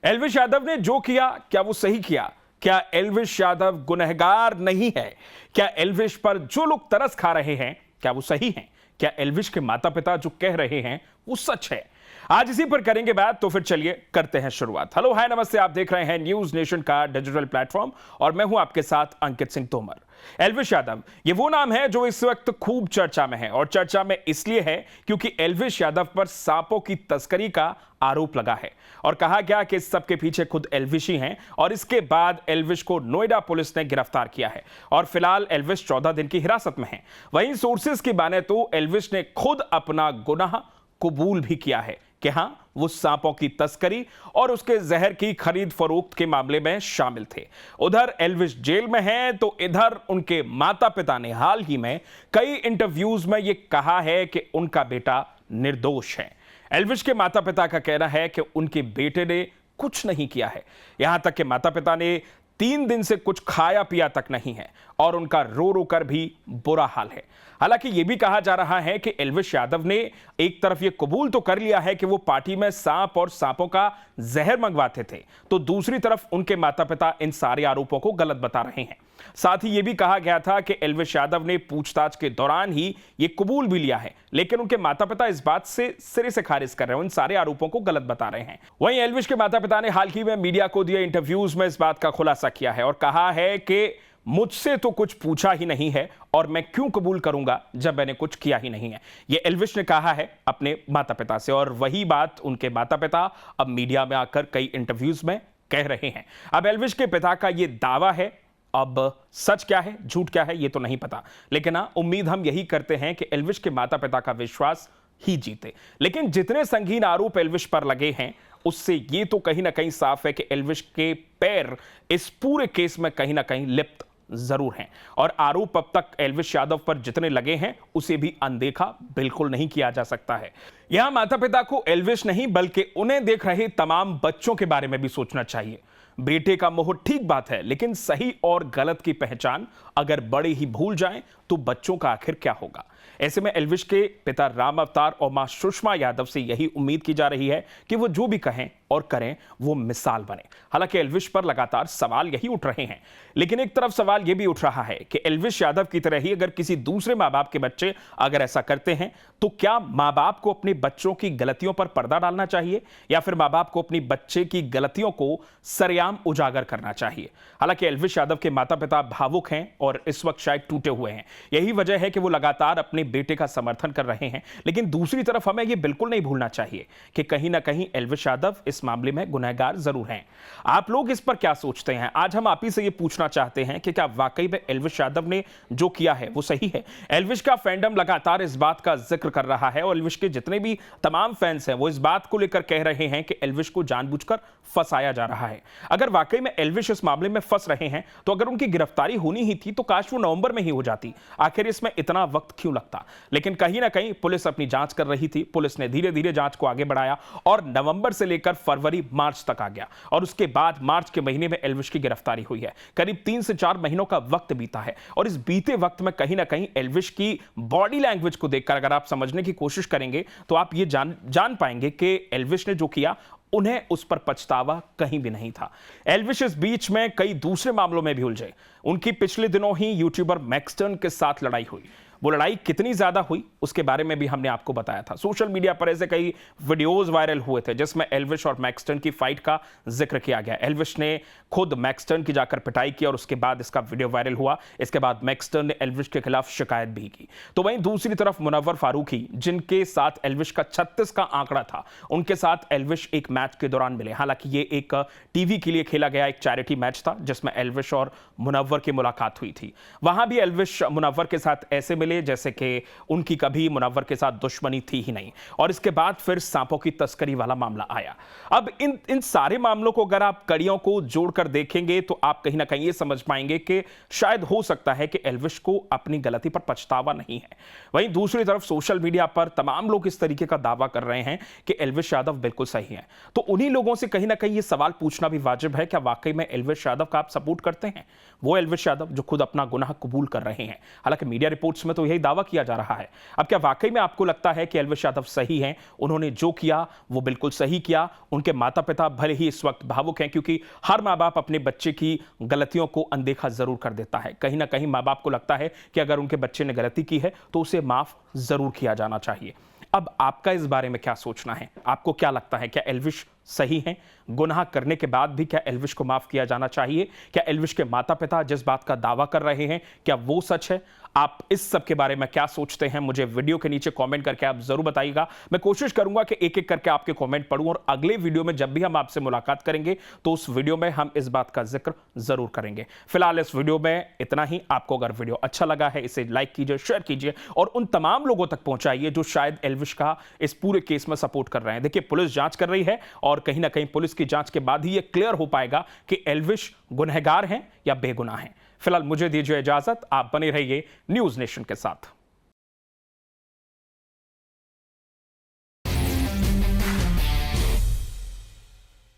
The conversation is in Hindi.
एल्विश यादव ने जो किया क्या वो सही किया? क्या एल्विश यादव गुनहगार नहीं है? क्या एल्विश पर जो लोग तरस खा रहे हैं क्या वो सही हैं? क्या एल्विश के माता पिता जो कह रहे हैं वो सच है? आज इसी पर करेंगे बात, तो फिर चलिए करते हैं शुरुआत। हेलो हाय नमस्ते, आप देख रहे हैं न्यूज नेशन का डिजिटल प्लेटफॉर्म और मैं हूं आपके साथ अंकित सिंह तोमर। एल्विश यादव ये वो नाम है जो इस वक्त खूब चर्चा में है, और चर्चा में इसलिए है क्योंकि एल्विश यादव पर सांपों की तस्करी का आरोप लगा है और कहा गया कि इस सब के पीछे खुद एल्विश ही हैं। और इसके बाद एल्विश को नोएडा पुलिस ने गिरफ्तार किया है और फिलहाल एल्विश 14 दिन की हिरासत में है। वहीं सोर्सेस की माने तो एल्विश ने खुद अपना गुनाह कबूल भी किया है कि हां वो सांपों की तस्करी और उसके जहर की खरीद फरोख्त के मामले में शामिल थे। उधर एल्विश जेल में हैं तो इधर उनके माता पिता ने हाल ही में कई इंटरव्यूज में यह कहा है कि उनका बेटा निर्दोष है। एल्विश के माता पिता का कहना है कि उनके बेटे ने कुछ नहीं किया है। यहां तक कि माता पिता ने 3 दिन से कुछ खाया पिया तक नहीं है और उनका रो रो कर भी बुरा हाल है। हालांकि यह भी कहा जा रहा है कि एल्विश यादव ने एक तरफ यह कबूल तो कर लिया है कि वो पार्टी में सांप और सांपों का जहर मंगवाते थे, तो दूसरी तरफ उनके माता पिता इन सारे आरोपों को गलत बता रहे हैं। साथ ही यह भी कहा गया था कि एल्विश यादव ने पूछताछ के दौरान ही यह कबूल भी लिया है, लेकिन उनके माता पिता इस बात से सिरे से खारिज कर रहे हैं, इन सारे आरोपों को गलत बता रहे हैं। वहीं एल्विश के माता पिता ने हाल ही में मीडिया को दिए इंटरव्यूज में इस बात का खुलासा किया है और कहा है कि मुझसे तो कुछ पूछा ही नहीं है और मैं क्यों कबूल करूंगा जब मैंने कुछ किया ही नहीं है। यह एल्विश ने कहा है अपने माता पिता से, और वही बात उनके माता पिता अब मीडिया में आकर कई इंटरव्यूज में कह रहे हैं। अब एल्विश के पिता का यह दावा है, अब सच क्या है झूठ क्या है ये तो नहीं पता, लेकिन हाँ उम्मीद हम यही करते हैं कि एल्विश के माता पिता का विश्वास ही जीते। लेकिन जितने संगीन आरोप एल्विश पर लगे हैं उससे ये तो कहीं ना कहीं साफ है कि एल्विश के पैर इस पूरे केस में कहीं ना कहीं लिप्त जरूर हैं, और आरोप अब तक एल्विश यादव पर जितने लगे हैं उसे भी अनदेखा बिल्कुल नहीं किया जा सकता है। यहां माता पिता को एल्विश नहीं बल्कि उन्हें देख रहे तमाम बच्चों के बारे में भी सोचना चाहिए। बेटे का मोह ठीक बात है, लेकिन सही और गलत की पहचान अगर बड़े ही भूल जाएं तो बच्चों का आखिर क्या होगा। ऐसे में एल्विश के पिता राम अवतार और मां सुषमा यादव से यही उम्मीद की जा रही है कि वो जो भी कहें और करें वो मिसाल बने। हालांकि एल्विश पर लगातार सवाल यही उठ रहे हैं, लेकिन एक तरफ सवाल यह भी उठ रहा है कि एल्विश यादव की तरह ही अगर किसी दूसरे मां बाप के बच्चे अगर ऐसा करते हैं तो क्या मां बाप को अपने बच्चों की गलतियों पर पर्दा डालना चाहिए या फिर मां बाप को अपनी बच्चे की गलतियों को सरेआम उजागर करना चाहिए। हालांकि एल्विश यादव के माता पिता भावुक हैं और इस वक्त शायद टूटे हुए हैं। यही वजह है कि वो लगातार अपने बेटे का समर्थन कर रहे हैं, लेकिन दूसरी तरफ हमें यह बिल्कुल नहीं भूलना चाहिए कि कहीं ना कहीं एल्विश यादव इस मामले में गुनहगार जरूर हैं। आप लोग इस पर क्या सोचते हैं? आज हम आप ही से यह पूछना चाहते हैं कि क्या वाकई में एल्विश यादव ने जो किया है वो सही है? एल्विश का फैंडम लगातार इस बात का जिक्र कर रहा है और एल्विश के जितने भी तमाम फैंस हैं वो इस बात को लेकर कह रहे हैं कि एल्विश को जानबूझकर फंसाया जा रहा है। अगर वाकई में एल्विश इस मामले में फंस रहे हैं तो अगर उनकी गिरफ्तारी होनी ही थी तो काश वो नवंबर में ही हो जाती, आखिर इसमें इतना वक्त क्यों लगता? लेकिन कहीं ना कहीं पुलिस अपनी जांच कर रही थी, पुलिस ने धीरे धीरे जांच को आगे बढ़ाया और नवंबर से लेकर फरवरी मार्च तक आ गया और उसके बाद मार्च के महीने में एल्विश की गिरफ्तारी हुई है। करीब 3 से 4 महीनों का वक्त बीता है और इस बीते वक्त में कहीं ना कहीं एल्विश की बॉडी लैंग्वेज को देखकर अगर आप समझने की कोशिश करेंगे तो आप ये जान पाएंगे कि एल्विश ने जो किया उन्हें उस पर पछतावा कहीं भी नहीं था। एल्विश इस बीच में कई दूसरे मामलों में भी उलझे। उनकी पिछले दिनों ही यूट्यूबर मैक्सटर्न के साथ लड़ाई हुई। वो लड़ाई कितनी ज्यादा हुई उसके बारे में भी हमने आपको बताया था। सोशल मीडिया पर ऐसे कई वीडियोस वायरल हुए थे जिसमें एल्विश और मैक्सटर्न की फाइट का जिक्र किया गया। एल्विश ने खुद मैक्सटर्न की जाकर पिटाई की और उसके बाद इसका वीडियो वायरल हुआ। इसके बाद मैक्सटर्न ने एल्विश के खिलाफ शिकायत भी की। तो वहीं दूसरी तरफ मुनव्वर फारूकी, जिनके साथ एल्विश का 36 का आंकड़ा था, उनके साथ एल्विश एक मैच के दौरान मिले। हालांकि ये एक टीवी के लिए खेला गया एक चैरिटी मैच था जिसमें एल्विश और मुनव्वर की मुलाकात हुई थी। वहां भी एल्विश मुनव्वर के साथ ऐसे मिले जैसे कि उनकी कभी मुनव्वर के साथ दुश्मनी थी ही नहीं, और इसके बाद फिर सांपों की तस्करी वाला मामला आया। अब इन सारे मामलों को अगर आप कड़ियों को जोड़कर देखेंगे तो आप कहीं ना कहीं ये समझ पाएंगे कि शायद हो सकता है कि एल्विश को अपनी गलती पर पछतावा नहीं है। वहीं दूसरी तरफ सोशल मीडिया पर तमाम लोग इस तरीके का दावा कर रहे हैं कि एल्विश यादव बिल्कुल सही है। तो उन्हीं लोगों से कहीं ना कहीं ये सवाल पूछना भी वाजिब है, क्या वाकई में एल्विश यादव का आप सपोर्ट करते हैं? वो एल्विश यादव जो खुद अपना गुनाह कबूल कर रहे हैं। हालांकि मीडिया रिपोर्ट्स में तो तो यही दावा किया जा रहा है। अब क्या वाकई में आपको लगता है कि एल्विश यादव सही हैं? उन्होंने जो किया वो बिल्कुल सही किया। उनके माता पिता भले ही इस वक्त भावुक हैं, क्योंकि हर माँ बाप अपने बच्चे की गलतियों को अनदेखा जरूर कर देता है। कहीं ना कहीं माँ बाप को लगता है कि अगर उनके बच्चे ने गलती की है तो उसे माफ जरूर किया जाना चाहिए। अब आपका इस बारे में क्या सोचना है? आपको क्या लगता है, क्या एल्विश सही हैं? गुनाह करने के बाद भी क्या एल्विश को माफ किया जाना चाहिए? क्या एल्विश के माता पिता जिस बात का दावा कर रहे हैं क्या वो सच है? आप इस सब के बारे में क्या सोचते हैं? मुझे वीडियो के नीचे कमेंट करके आप जरूर बताइएगा। मैं कोशिश करूंगा कि एक एक करके आपके कमेंट पढूं और अगले वीडियो में जब भी हम आपसे मुलाकात करेंगे तो उस वीडियो में हम इस बात का जिक्र जरूर करेंगे। फिलहाल इस वीडियो में इतना ही। आपको अगर वीडियो अच्छा लगा है इसे लाइक कीजिए, शेयर कीजिए और उन तमाम लोगों तक पहुंचाइए जो शायद एल्विश का इस पूरे केस में सपोर्ट कर रहे हैं। देखिए, पुलिस जांच कर रही है और कहीं ना कहीं पुलिस की जांच के बाद ही यह क्लियर हो पाएगा कि एल्विश गुनहगार हैं या बेगुनाह हैं। फिलहाल मुझे दीजिए इजाजत। आप बने रहिए न्यूज नेशन के साथ।